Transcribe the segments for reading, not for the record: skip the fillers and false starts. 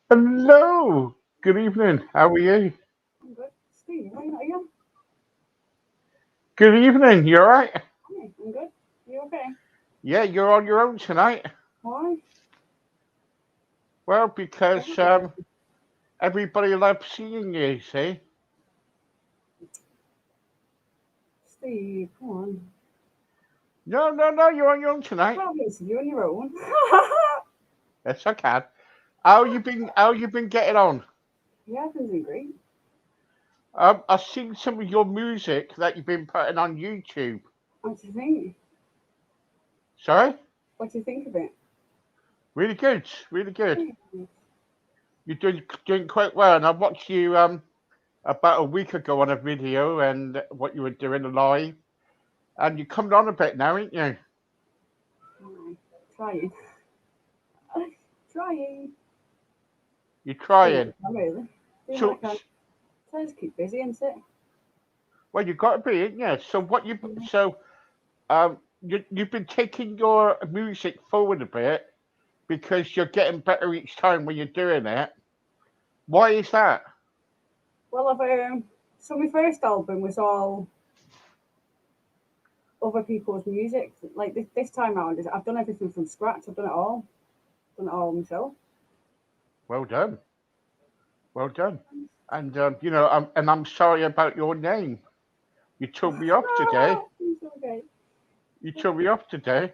Hello. Good evening. How are you? I'm good. Steve, why not you? Good evening. You all right? Hi, I'm good. You okay? Yeah, you're on your own tonight. Why? Well, Yeah, because everybody loves seeing you. See? Steve, come on. No, no, no. You're on your own tonight. Obviously, you on your own. Yes, I can. How you been? How you been getting on? Yeah, everything's been great. I've seen some of your music that you've been putting on YouTube. What do you think? Sorry? What do you think of it? Really good. Really good. Yeah. You're doing quite well. And I watched you about a week ago on a video and what you were doing live. And you're coming on a bit now, ain't you? Alright, trying. Trying. You're Doing what trying. I can, really. Doing what I So, can. So I just keep busy, isn't it? well, you got to be, ain't you? So what you Yeah. so you've been taking your music forward a bit because you're getting better each time when you're doing it. Why is that? Well, so my first album was all other people's music. Like this time round, I've done everything from scratch. I've done it all myself. Well done, well done. And I'm sorry about your name. You told me off today. It's okay. You told me off today.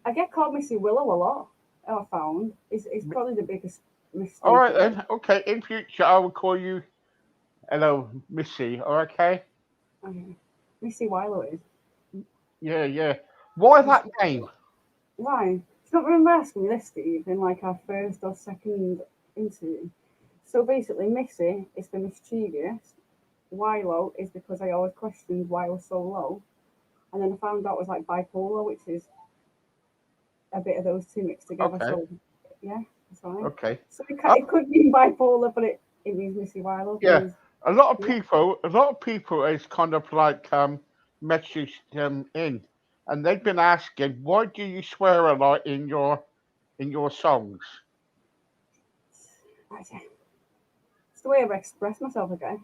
I get called Missy Willow a lot. I found it's M- probably the biggest All mistake right of it. then. Okay. In future, I will call you. Hello, Missy. Okay. Okay. Missy Willow is. Yeah, yeah. Why Missy that name? Willow. Why? It's not remember asking me this, Steve, in like our first or second interview. So basically, Missy is for mischievous. Willow is because I always questioned why I was so low, and then I found out it was like bipolar, which is a bit of those two mixed together. Okay. So yeah, that's fine. Okay. So Uh, it could mean bipolar, but it means Missy Willow yeah. because yeah. A lot of people is kind of like messaged them in, and they've been asking, why do you swear a lot in your songs? It's the way I express myself, I guess.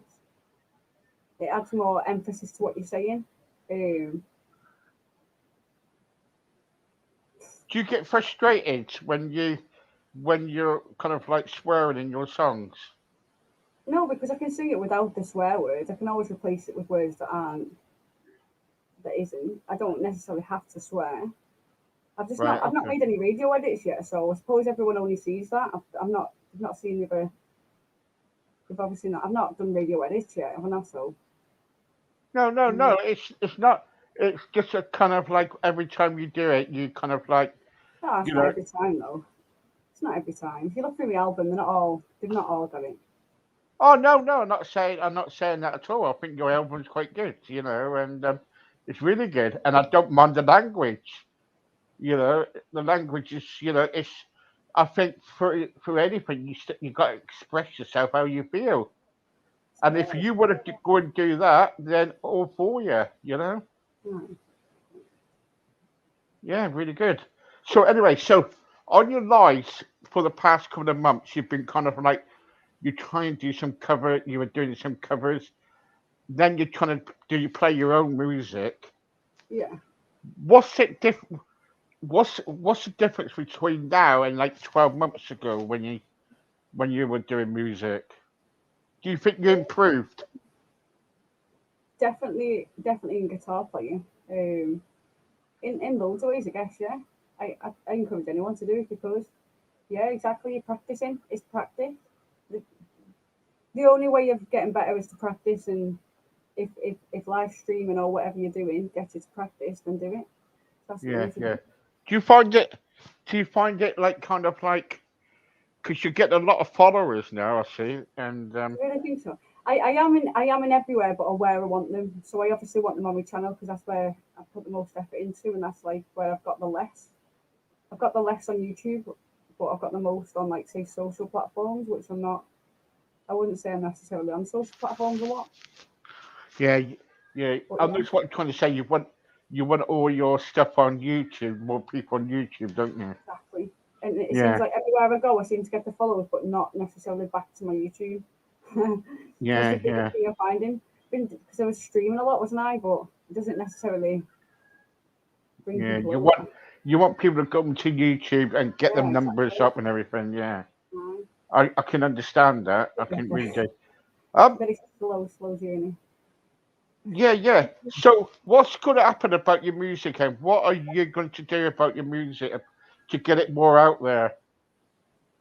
It adds more emphasis to what you're saying. Um, Do you get frustrated when you're kind of like swearing in your songs? no, because I can sing it without the swear words. I can always replace it with words that isn't. I don't necessarily have to swear. Right. I've not Okay. made any radio edits yet, so I suppose everyone only sees that. I've not seen the other. You've obviously not. I've not done radio edits yet, have I not? So No, no, mm, no. It's not. It's just a kind of like every time you do it, you kind of like no, it's you not know. every time though. It's not every time. If you look through the album, they've not all got it. Oh no, no, I'm not saying that at all. I think your album's quite good, and it's really good. And I don't mind the language. The language is, it's. I think for anything you got to express yourself how you feel. And if Yeah, you want to go and do that, then all for you. mm. Yeah, really good. So anyway, so on your lives for the past couple of months, you've been kind of like you try and do some cover. You were doing some covers. Then you're trying to do you play your own music. Yeah. What's it diff- what's the difference between now and like 12 months ago when you were doing music? Do you think you improved? Definitely in guitar playing. In loads of ways, I guess. Yeah, I encourage anyone to do it because yeah, exactly. You're practicing. It's practice. The, the only way of getting better is to practice, and if live streaming or whatever you're doing gets you to practice, then do it. That's the Yeah, way to yeah. go. Do you find it? do you find it like kind of like because you get a lot of followers now, I see, and I really think so. I am in everywhere, but where I want them. So I obviously want them on my channel because that's where I put the most effort into, and that's like where I've got the less. I've got the less on YouTube, but I've got the most on like say social platforms, which I'm not. I wouldn't say I'm necessarily on social platforms a lot, yeah, yeah. but I yeah, know what I'm trying to say. You want all your stuff on YouTube, more people on YouTube, don't you? exactly. And it seems Yeah, like everywhere I go, I seem to get the followers, but not necessarily back to my YouTube. That's the yeah, biggest yeah, thing I'm finding. Because I was streaming a lot, wasn't I? But it doesn't necessarily bring yeah. people You over. want people to come to YouTube and get Yeah, them numbers exactly. up and everything. Yeah, Right. I can understand that. I can Definitely. really do. Um, Very slow journey. yeah, yeah. So, what's going to happen about your music, and what are you going to do about your music to get it more out there?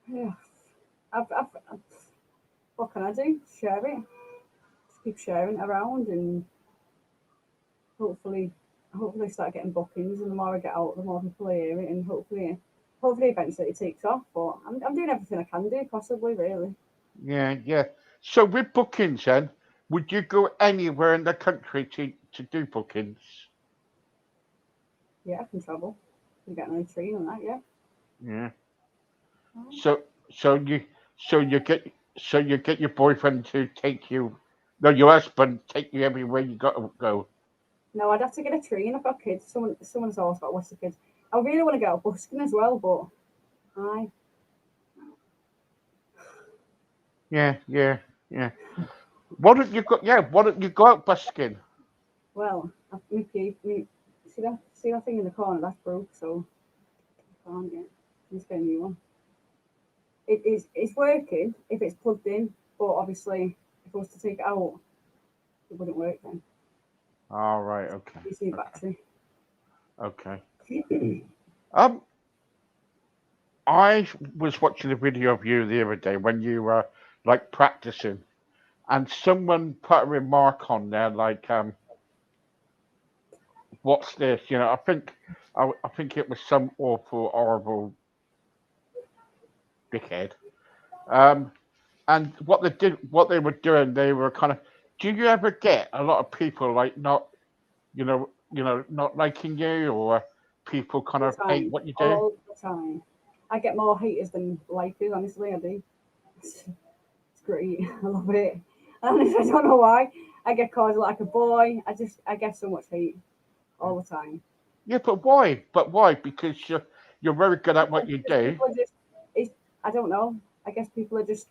Yeah. I've, what can I do? Share it. Just keep sharing it around, and hopefully, hopefully start getting bookings. And the more I get out, the more people hear it, and hopefully, eventually it takes off. But I'm doing everything I can do, possibly, really. Yeah, yeah. So, with bookings, then, would you go anywhere in the country to do bookings? Yeah, I can travel. You get on a train and that, yeah. Yeah. Right. So, so you, so you get your boyfriend to take you, no, your husband take you everywhere you got to go. No, I'd have to get a train. I've got kids. Someone's always got lots of kids. I really want to get out busking as well, but I Yeah, yeah, yeah. Why don't you go? Yeah, why don't you go out busking? well, me see that thing in the corner that's broke, so I can't get. Let's get a new one. It's working if it's plugged in, but obviously if I was to take it out, it wouldn't work then. All right, okay, It's new okay, battery. okay. Um, I was watching a video of you the other day when you were like practicing, and someone put a remark on there like, "What's this?" I think it was some awful, horrible dickhead. Um, and what they were doing, they were kind of. Do you ever get a lot of people like not, not liking you, or people kind All of the hate time, what you do? all the time. I get more haters than likers, honestly. I do. It's great. I love it. Honestly, I don't know why. I get called like a boy. I get so much hate Yeah, all the time. yeah, but why? But why? Because you're very good at what you Because do. people are just, it's, I don't know. I guess people are just.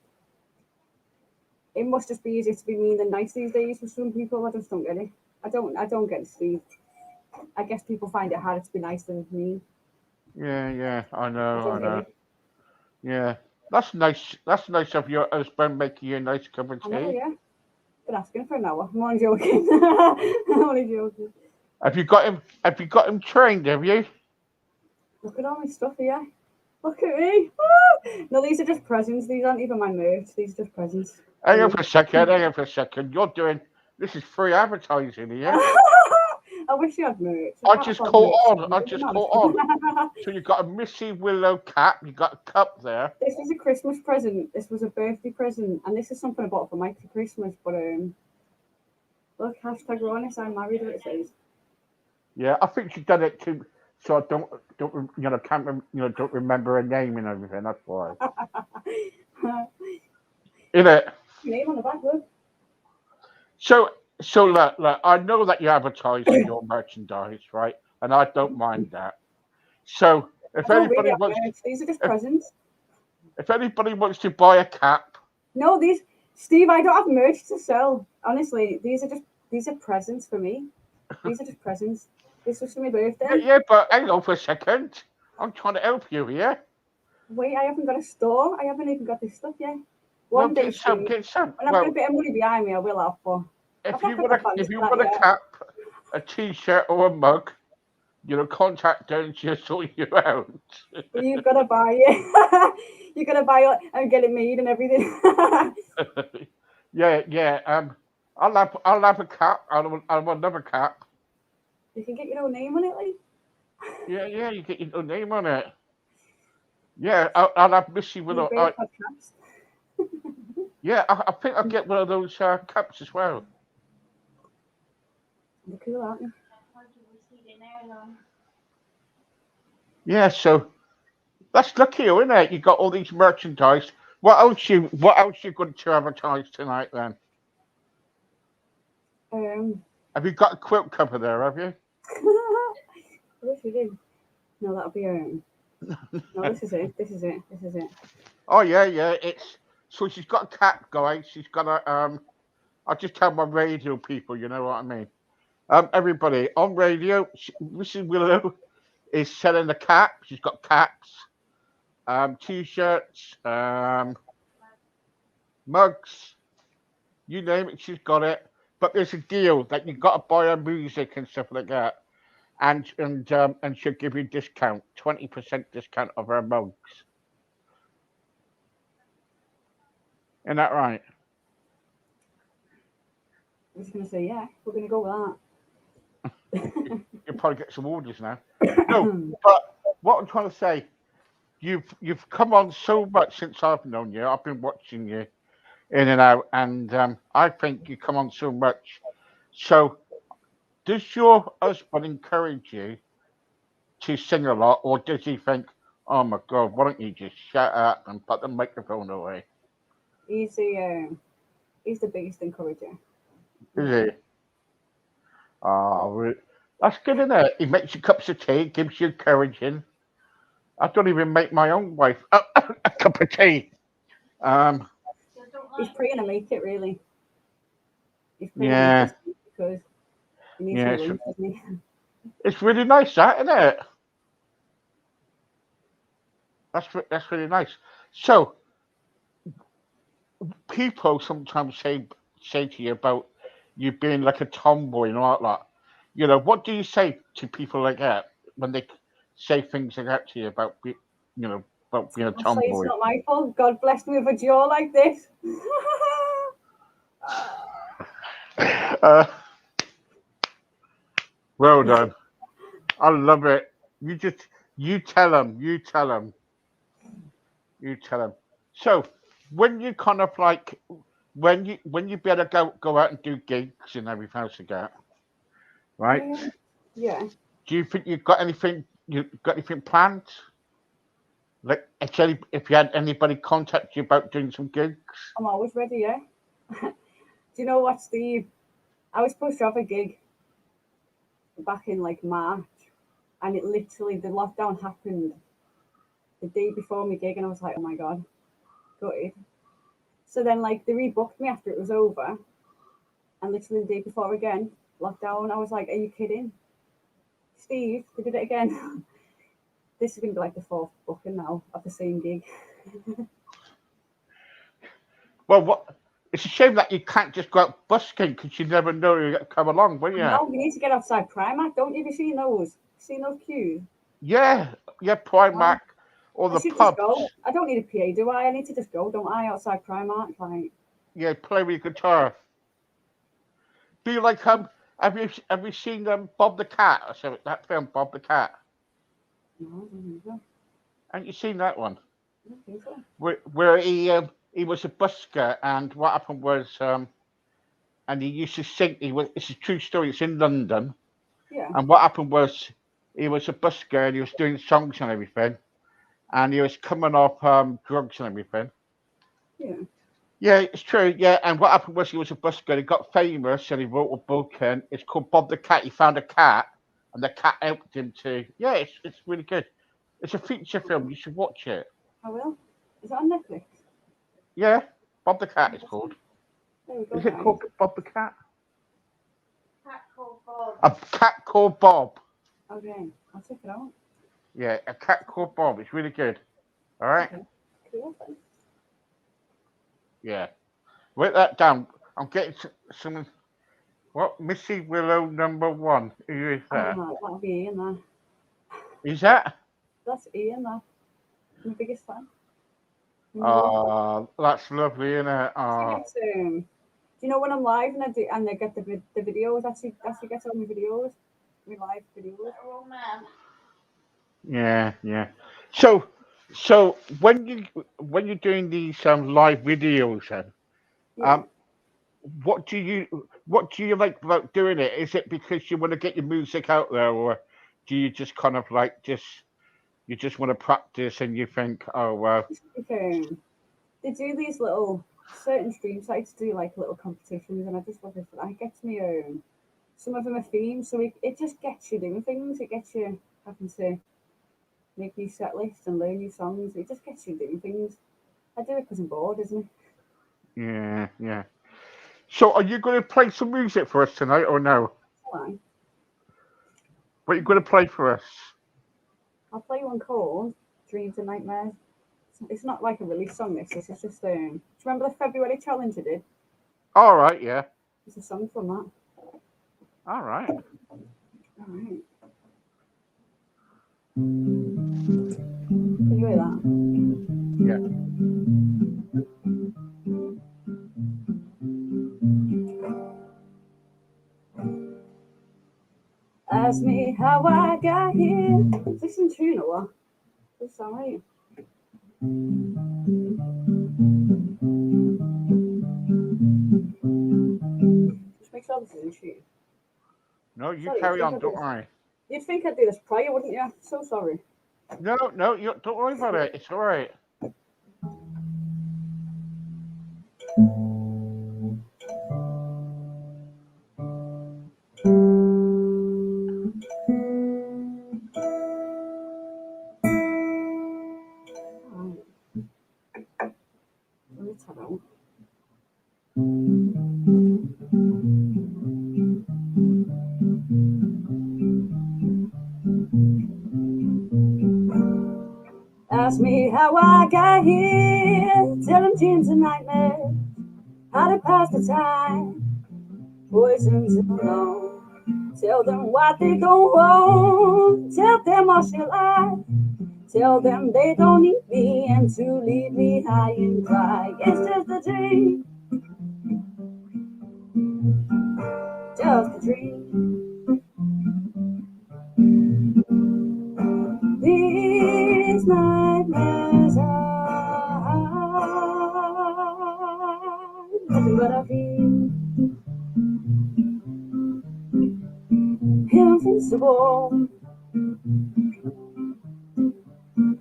It must just be easier to be mean than nice these days for some people. I just don't get it. I don't get it, Steve. I guess people find it harder to be nice than mean. Yeah, yeah, I I know, I don't get know. it. Yeah, that's nice. That's nice of your husband making you a nice cup of I know, tea. yeah. Been asking for an hour. I'm only joking. I'm only joking. Have you got him trained? Have you? Look at all my stuff here. Look at me. Woo! No, these are just presents. These aren't even my merch. These are just presents for Hang on for me. a second. Hang on for a second. You're doing this is free advertising here. I wish you had merch. I I can't just afford caught merch. on. I just caught on. So you got a Missy Willow cap. You got a cup there. This was a Christmas present. This was a birthday present, and this is something I bought for Mike for Christmas. But look, hashtag honest, I'm married. It says. Yeah, I think she's done it too. So I can't don't remember her name and everything. That's why. In it. Name on the back, look. So look, I know that you're advertising your merchandise, right? And I don't mind that. So I don't really have merch. These are just if, presents. if anybody wants to buy a cap, No, these, Steve, I don't have merch to sell. Honestly, these are presents for me. These are just presents. This was for my yeah, birthday. yeah, but hang on for a second. I'm trying to help you here. Wait, I haven't got a store. I haven't even got this stuff yet. Well, One day, Steve, get some. when I've got a Well, bit of money behind me, I will have. But I've not got the if funds you for that want a yet. cap, a t-shirt, or a mug, contact us. She'll sort you out. But you've got to buy it. You got to buy it and get it made and everything. Yeah, yeah. I'll have a cap. I'll have another cap. You can get your own name on it, like. Yeah, yeah. You get your name on it. Yeah, I'll have Missy Be a Willow. great podcast. Yeah, I think I'll get one of those cups as well. They're cool, aren't they? Yeah, so that's lucky, isn't it? You got all these merchandise. What else you going to advertise tonight then? Um, Have you got a quilt cover there, have you? I wish we did. No, that'll be No, this is it. This is it. This is it. Oh yeah, yeah. It's so she's got a cat, guys. She's got a. I'll just tell my radio people, you know what I mean. Everybody on radio, Mrs. Willow is selling a cap. She's got caps, t-shirts, mugs, you name it, she's got it. But there's a deal that you've got to buy her music and stuff like that, and she'll give you a discount, 20% discount of her mugs. Isn't that right? I was gonna say yeah. We're gonna go with You'll probably get some orders now. No, that. but what I'm trying to say, you've come on so much since I've known you. I've been watching you in and out, and I think you come on so much. So, does your husband encourage you to sing a lot, or does he think, "Oh my God, why don't you just shut up and put the microphone away"? he's the he's the biggest encourager. Is Yeah. he? Oh, that's good, isn't it? He makes you cups of tea, gives you encouraging. I don't even make my own wife a cup of tea. Um, He's praying to make it really. He's praying to make yeah, this because he needs yeah, me lunch, doesn't he? it's really nice, that, isn't it? That's really nice. So, people sometimes say to you about you being like a tomboy and all that. You know, what do you say to people like that when they say things like that to you about about being a I'll say it's tomboy? not my fault. God blessed me with a jaw like this. Uh, well done. I love it. You tell them. You tell them. You tell them. So when you kind of like when you better go out and do gigs and everything else like that, right? um, yeah, Do you think you got anything planned? Like actually, if you had anybody contact you about doing some gigs? I'm always ready. Yeah. Do you know what, Steve? I was supposed to have a gig back in like March, and it literally the lockdown happened the day before my gig, and I was like, oh my god, gutted. So then like they rebooked me after it was over, and literally the day before again, lockdown. I was like, are you kidding, Steve? They did it again. This is gonna be like the fourth booking now of the same gig. Well, what? It's a shame that you can't just go out busking because you never know you're going to come along, will you? No, you need to get outside Primark, don't you? Have you seen those? Seen those queues? Yeah, yeah, Oh, Primark or I the should just pubs. go. I don't need a PA, do I? I need to just go, don't I? Outside Primark, like. Yeah, play with your guitar. Do you like have you seen Bob the Cat or something? That film Bob the Cat? No, I don't think so. Haven't you seen that one? I don't think so. Where he was a busker and what happened was and he used to sing. It's a true story. It's in London Yeah, and what happened was he was a busker and he was doing songs and everything and he was coming off drugs and everything. yeah. Yeah, it's true. Yeah, and what happened was he was a busker. He got famous and he wrote a book and it's called Bob the Cat. He found a cat and the cat helped him to. Yeah, it's really good. It's a feature film. You should watch it. I will. Is it on Netflix? Yeah, Bob the Cat is called. There we go, Is it guys. called Bob the Cat? A cat called Bob. Okay, I'll check it out. Yeah, a cat called Bob. It's really good. All right. Okay, cool. Thanks. Yeah. Write that down. I'm getting some. What Missy Willow number one? Who is that? That'll be Ian there. Is that? That's Ian there. I'm the biggest fan. You know. That's lovely, isn't it? She gets do you know when I'm live and they get the videos? Actually gets all my videos, my live videos. Yeah, yeah. So So when you're doing these live videos, then Yeah. um, what do you like about doing it? Is it because you want to get your music out there, or do you just kind of like you just want to practice and you think, oh well, It's like, they do these little certain stream sites do like little competitions, and I just love it. I get me some of them are themed, so it just gets you doing things. It gets you having to make new set lists and learn new songs. It just gets you doing things. I do it because I'm bored, isn't it? yeah, yeah. So are you going to play some music for us tonight, or no? Fine. What are you going to play for us? I'll play one called Dreams and Nightmares. It's not like a release song. This is just. Do you remember the February challenge I did? All right, yeah. It's a song from that. All right. All right. Can you hear that? Yeah. Ask me how I got here. Is this in tune or what? Does this sound right? Just make sure this is in tune. No, you Sorry, you'd carry think on. I'd do Don't this. worry. You'd think I'd do this prior, wouldn't you? So sorry. No, no, you don't worry about it. It's all right. Alright, let me tell you. Ask me how I got here. Tell them dreams and nightmares. How to pass the time. Poisons alone. Tell them what they don't want. Tell them I shall lie. Tell them they don't need me and to leave me high and dry. It's just a dream, just a dream. These nightmares are nothing but a feel invincible.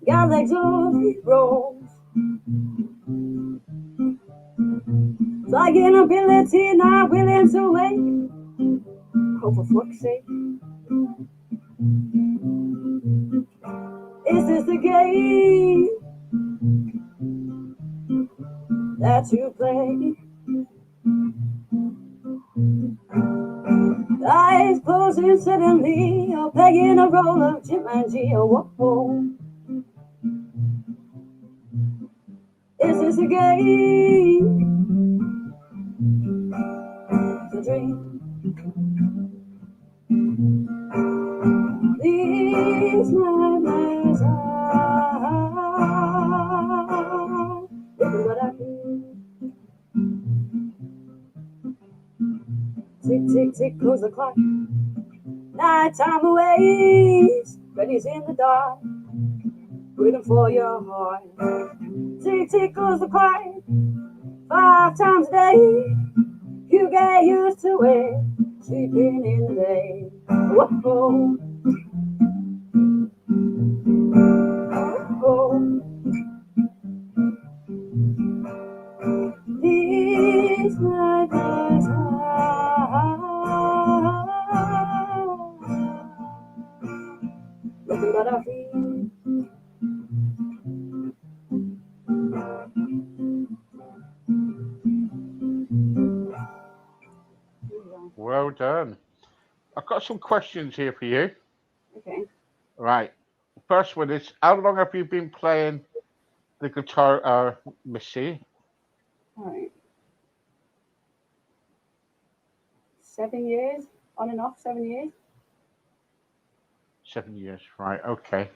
Got legs of rolls, flying ability, not willing to wait. Oh, for fuck's sake. Is this the game that you play? Eyes closing suddenly, you're playing a role of Jumanji. Oh, whoa. Is this a game? It's a dream. These nightmares are living what I feel. Tick, tick, tick goes the clock. Nighttime awaits. Freddy's in the dark, waiting for your heart. Tick, tick goes the clock. 5 times a day. You get used to it. Sleeping in the day. Whoa, whoa. These nightmares are nothing but a feel. Well done. I've got some questions here for you. Okay. Right. First one is, how long have you been playing the guitar, Missy? All right. 7 years, on and off. 7 years. 7 years. Right. Okay.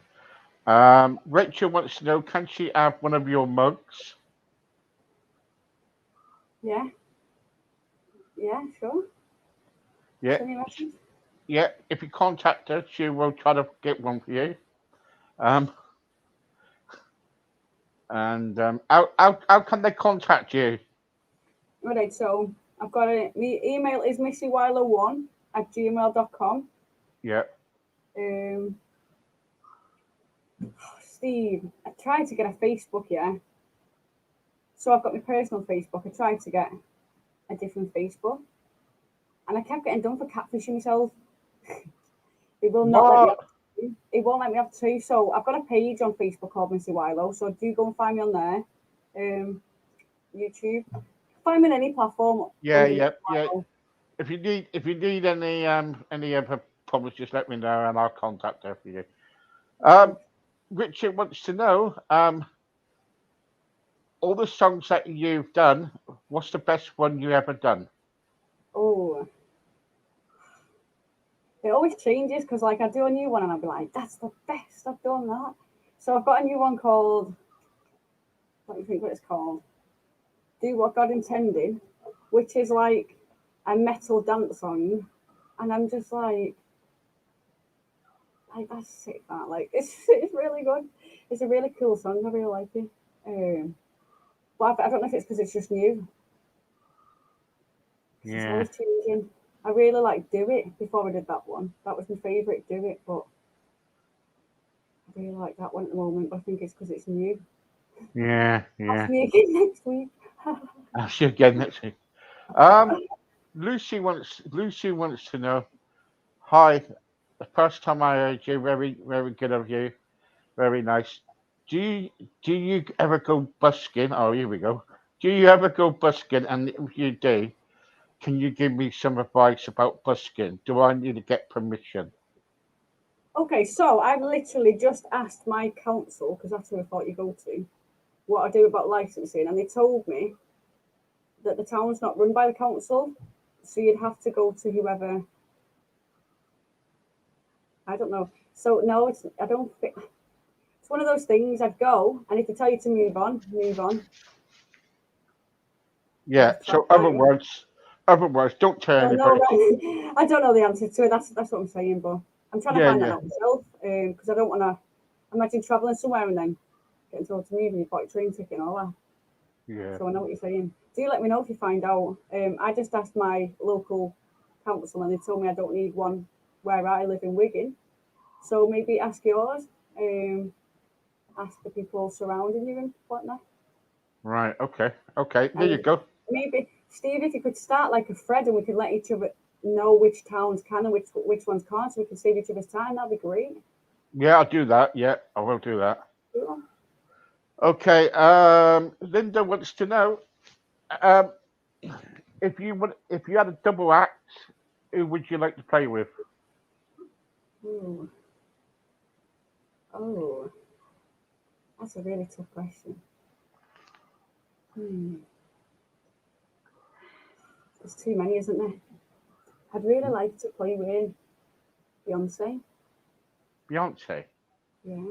Rachel wants to know, can she have one of your mugs? Yeah. Yeah. Sure. Yeah. Send me a message. Yeah. If you contact her, she will try to get one for you. Um, And how can they contact you? Alright, so I've got a my email is missywilo1 at gmail.com. Yeah. Um, Steve, I tried to get a Facebook, yeah. So I've got my personal Facebook. I tried to get a different Facebook, and I kept getting done for catfishing myself. It will not let me What? have two. It won't let me have two. So I've got a page on Facebook called Missy Wilo. So do go and find me on there. YouTube. Find me on any platform Yeah, under Missy yeah, yeah. Wilo. If you need any other problems, just let me know and I'll contact her for you. Um, Richard wants to know all the songs that you've done. What's the best one you ever done? Oh, it always changes because like I do a new one and I'll be like, that's the best I've done that. So I've got a new one called. What do you think what it's called? Do What God Intended, which is like a metal dance song, and I'm just like that's sick. That like it's really good. It's a really cool song. I really like it. But I don't know if it's because it's just new, because it's Yeah, always changing. I really like Do It before I did that one. That was my favourite, Do It, but I really like that one at the moment. But I think it's because it's new. yeah, Ask yeah. me again next week. I'll see you again next week. Um, Lucy wants to know. Hi, the first time I heard you, very very good of you, very nice. Do you ever go busking? Oh, here we go. Do you ever go busking? And if you do, can you give me some advice about busking? Do I need to get permission? Okay, so I've literally just asked my council, because that's who I thought you go to, what I do about licensing, and they told me that the town's not run by the council, so you'd have to go to whoever. I don't know. So no, it's I don't think it's one of those things. I'd go, and if they tell you to move on, move on. Yeah. I've tried So that. other words, don't tell Well, no, anybody. I don't know the answer to it. That's what I'm saying, but I'm trying to Yeah, find that yeah, out myself because I don't want to imagine traveling somewhere and then getting told to move and you've got a train ticket and all that. yeah, So I know what you're saying. Do let me know if you find out. I just asked my local council and they told me I don't need one where I live in Wigan. So maybe ask yours. Ask the people surrounding you and whatnot. right. Okay, okay. There you And go. maybe Steve, if you could start like a thread and we could let each other know which towns can and which ones can't, so we can save each other's time. That'd be great. Yeah, I'll do that. Yeah, I will do that. Cool. Okay. Linda wants to know. Um, if you had a double act, who would you like to play with? Ooh. Oh, that's a really tough question. Hmm. There's too many, isn't there? I'd really like to play with Beyonce. Beyonce. Yeah.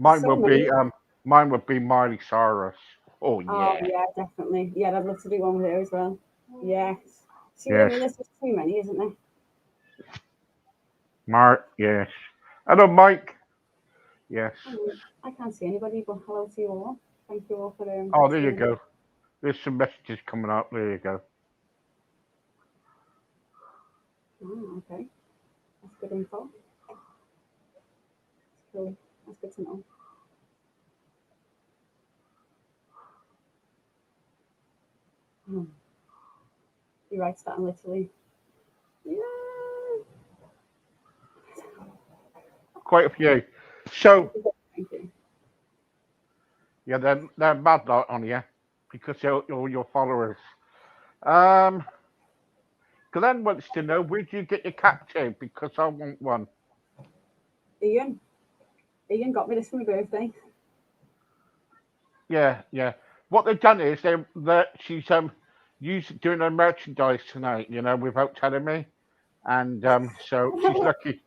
There's Mine so would be many. um mine would be Miley Cyrus. Oh Oh yeah. yeah, definitely. Yeah, I'd love to do one with her as well. Yes. See what I Yes. mean? There's just too many, isn't there? Mark, yes. Hello Mike. Yes. I can't see anybody, but hello to you all. Thank you all for Oh, there you tuning in. go. There's some messages coming up. There you go. Oh, okay. That's good info. Cool. That's good to know. Hmm. He writes that in literally. Yeah. Quite a few. So Thank you. yeah, they're mad lot on you because they're all your followers. Um, Glenn wants to know where do you get your cat to? Because I want one. Ian. Ian got me this for my birthday. Yeah, yeah. What they've done is she's doing her merchandise tonight. Without telling me, and so she's lucky.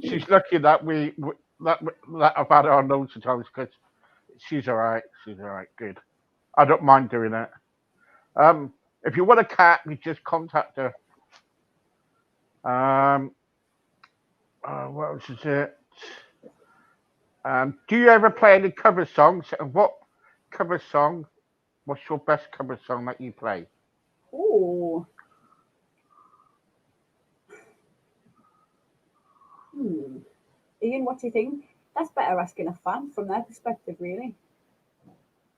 She's lucky that that I've had her on loads of times because she's all right. She's all right. Good. I don't mind doing it. If you want a cat, you just contact her. What else is it? Do you ever play any cover songs? And what cover song? What's your best cover song that you play? Oh, hmm. Ian, what do you think? That's better asking a fan from their perspective, really.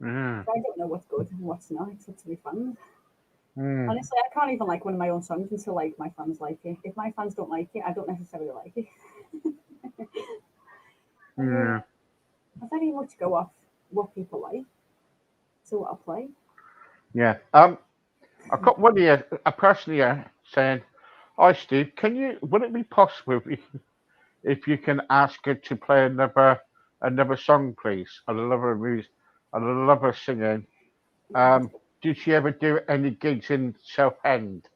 Mm. I don't know what's good and what's not. It's up to the fans. Mm. Honestly, I can't even like one of my own songs until like my fans like it. If my fans don't like it, I don't necessarily like it. Yeah. I very much go off what people like, so what I play. Yeah. I've got one here, a person here saying, "Hi, Steve. Can you? Would it be possible if you can ask her to play another song, please? I love her music. I love her singing. Um, did she ever do any gigs in Southend?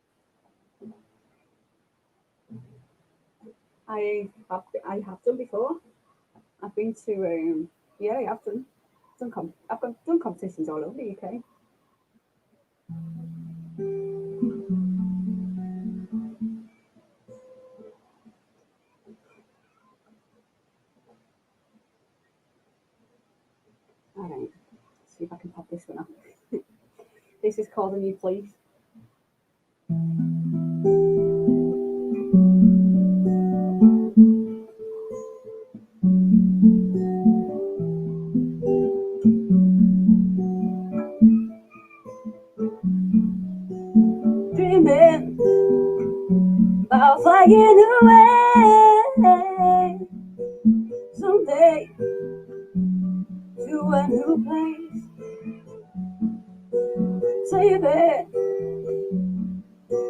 I have done before. I've been to yeah, I have done competitions all over the UK. All right, see if I can pop this one up. This is called A New Place. Dreaming about flying away someday to a new place. Save it,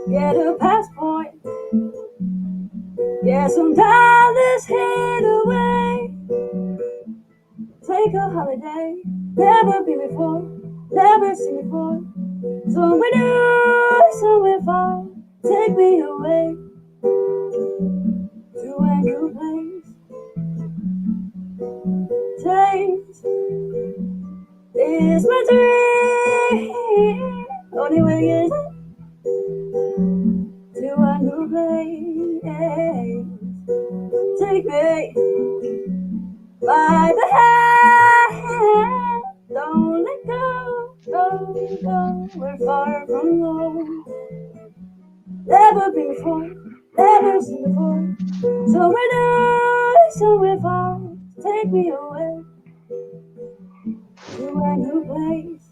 get a passport, get some dollars hid away. Take a holiday, never been before, never seen before. Somewhere new, somewhere far, take me away to a new place. Taste is my dream, only way is to a new place. Take me by the hand, don't let go, go, we're far from home. Never been before, never seen before. Somewhere new, somewhere far, take me away to a new place.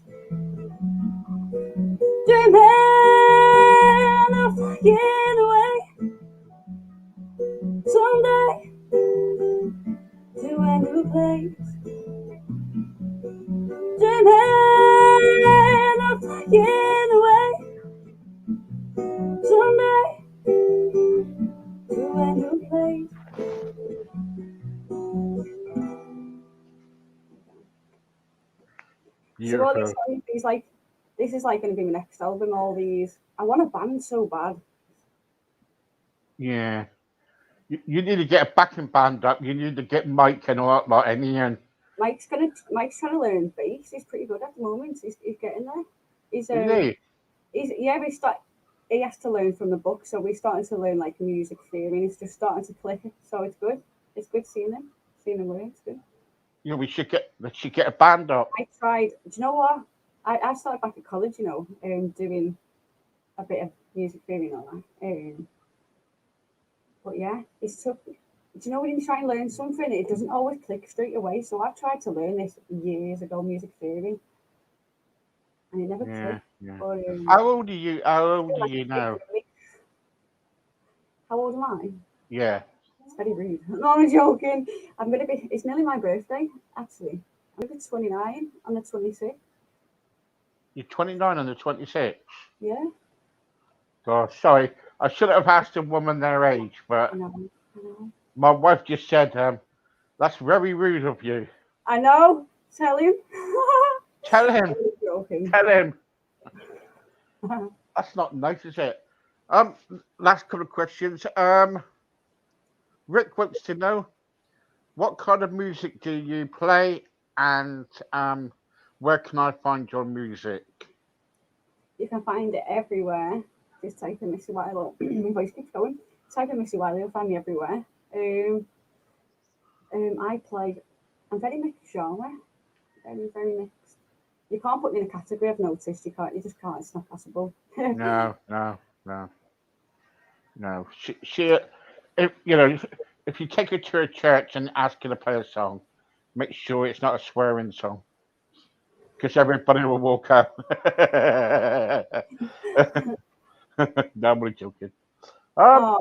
Dreaming of flying away someday to a new place. Dreaming of flying away someday to a new place. So all these Beautiful. songs, these like, this is like going to be my next album. All these, I want a band so bad. Yeah. You need to get a backing band up. You need to get Mike and all that lot in here. Mike's trying to learn bass. He's pretty good at the moment. He's getting there. He's Is he? he's yeah. He has to learn from the book, so we're starting to learn like music theory, and it's just starting to click. So it's good. It's good seeing him learn. It's good. We should get a band up. I tried. Do you know what? I started back at college. Doing a bit of music theory and all that. But yeah, it's tough. Do you know when you try and learn something, it doesn't always click straight away. So I've tried to learn this years ago, music theory, and it never Yeah, clicked. yeah. But How old are you? How I old feel are like you it's now? different. How old am I? Yeah. It's very rude. No, I'm joking. I'm gonna be. It's nearly my birthday, actually. I'm gonna be 29 on the 26th. You're 29 and the 26. Yeah, Gosh, sorry. I should have asked a woman their age, I but know. I know. my wife just said, that's very rude of you. I know. Tell him. Tell I'm him. joking. Tell him. That's not nice, is it? Um, Last couple of questions. Rick wants to know what kind of music do you play, and where can I find your music? You can find it everywhere. Just type in Missy Wiley. My voice keeps going. Type in Missy Wiley, you'll find me everywhere. I play. I'm very mixed genre. Very, very mixed. You can't put me in a category, I've noticed. You can't, you just can't, it's not possible. No, no, no, no. She if you know, if you take her to a church and ask her to play a song, make sure it's not a swearing song, because everybody will walk out. No, I'm only joking. Um,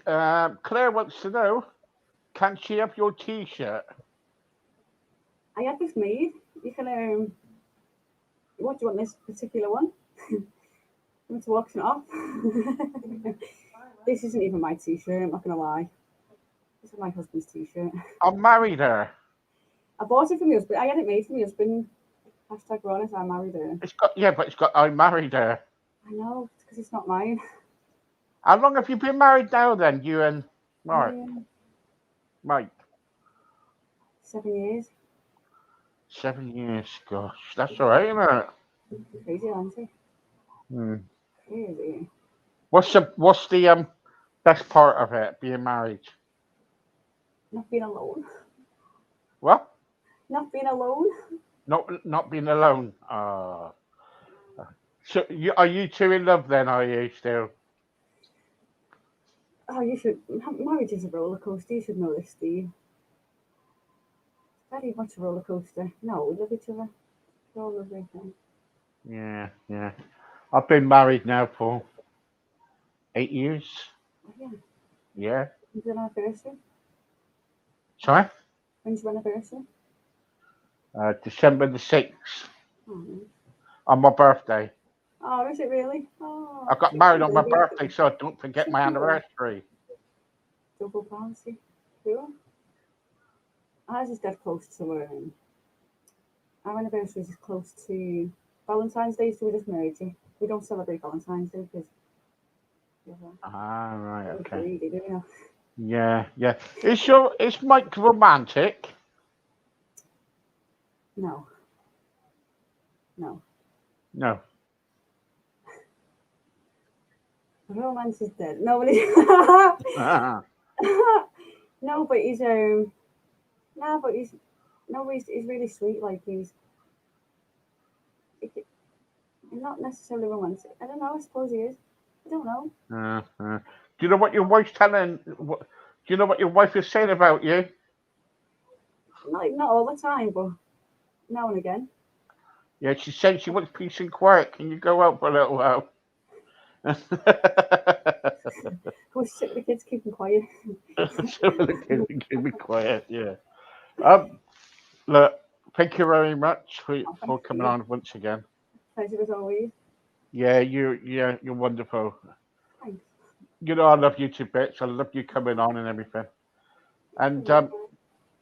Oh, Claire wants to know, can she have your T-shirt? I had this made. You can, what do you want this particular one? I'm just walking it off. This isn't even my t shirt, I'm not going to lie. This is my husband's t shirt. I married her. I bought it from my husband. I had it made for my husband. Hashtag honest, I married her. It's got yeah, but it's got I married her. I know, because it's not mine. How long have you been married now? Then you and Mark, Yeah, Mike. 7 years. 7 years. Gosh, that's all right, isn't it? Crazy, aren't it? Hmm. Crazy. What's the best part of it? Being married. Not being alone. What? Not being alone. Not being alone. So are you two in love then? Are you still? Oh, you should. Marriage is a roller coaster. You should know this, Steve. Very much a roller coaster. No, we love each other. We all love each other. Yeah, yeah. I've been married now for 8 years. Oh, yeah. Yeah. When's your anniversary? Sorry. When's your anniversary? December the 6th Oh, nice. on my birthday. Oh, is it really? I Oh, got sweet married on my birthday, baby. so I don't forget So my cool. anniversary. Double fancy. Cool. Ours is dead close to our anniversary is close to Valentine's Day, so we just married you. We don't celebrate Valentine's Day because Ah, right, we're okay. greedy, do we not? Yeah, yeah. Is Mike romantic? No, no. No. Romance is dead. Nobody. No, but he's no, but he's no, he's really sweet. Like he's not necessarily romantic. I don't know. I suppose he is. I don't know. Do you know what your wife's telling? Do you know what your wife is saying about you? Not all the time, but now and again. Yeah, she said she wants peace and quiet. Can you go out for a little while? I was sick of the kids keeping quiet. So can be quiet. Yeah. Um. Look. Thank you very much Oh, for thanks, coming Steve. on once again. Pleasure as always. Yeah, you're wonderful. Thanks. You know I love you to bits. I love you coming on and everything. And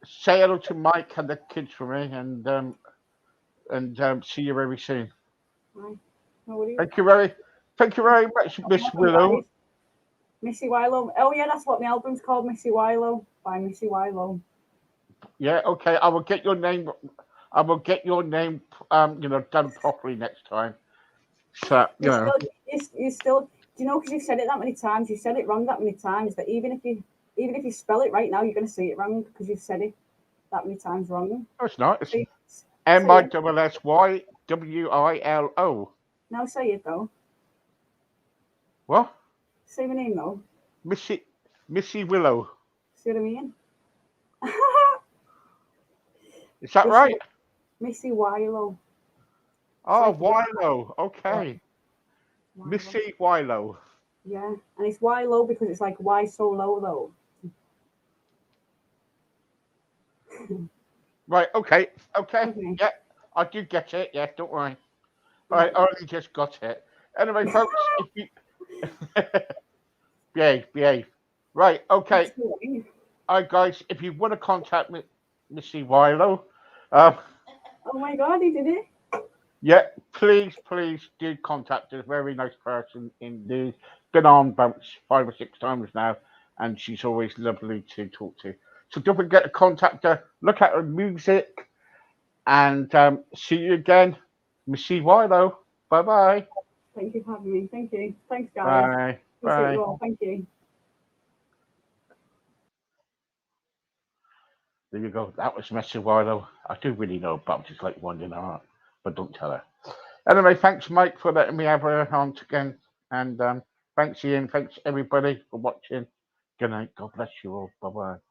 say hello to Mike and the kids for me, and see you very soon. Bye. No worries. Thank you thank you very much, Miss Welcome, Willow. guys. Missy Wilo. Oh yeah, that's what my album's called, Missy Wilo by Missy Wilo. Yeah, okay. I will get your name. I will get your name. Done properly next time. So You still, you still. Do you know? Because you've said it that many times. You said it wrong that many times. That even if you spell it right now, you're going to say it wrong because you've said it that many times wrong. no, it's not. It's Say, M say I it. double S Y W I L O. Now say it though. What? Say my name though. Missy Missy Willow. See what I mean? Is that Missy, right? Missy Wilo. It's Oh, like Wilo. yeah, Okay. Wilo. Missy Wilo. Yeah, and it's Wilo because it's like why so low though. Right. Okay. Okay. Okay. Yeah. I do get it. Yeah. Don't worry. I Yeah. only just got it. Anyway, folks, if you behave. Right. Okay. That's the All right, guys. If you want to contact me, Missy Wilo, um, Oh my god, he did it. yeah, please do contact her. Very nice person indeed. Been on about 5 or 6 times now, and she's always lovely to talk to. So don't forget to contact her. Look at her music, and see you again, Missy Wilo. Bye bye. Thank you for having me. Thank you. Thanks, guys. Bye Appreciate you bye. all. Thank you. There you go. That was Messy Wilo. I do really know about just like one in her heart, but don't tell her. Anyway, thanks, Mike, for letting me have her on again. And thanks, Ian. Thanks, everybody, for watching. Good night. God bless you all. Bye bye.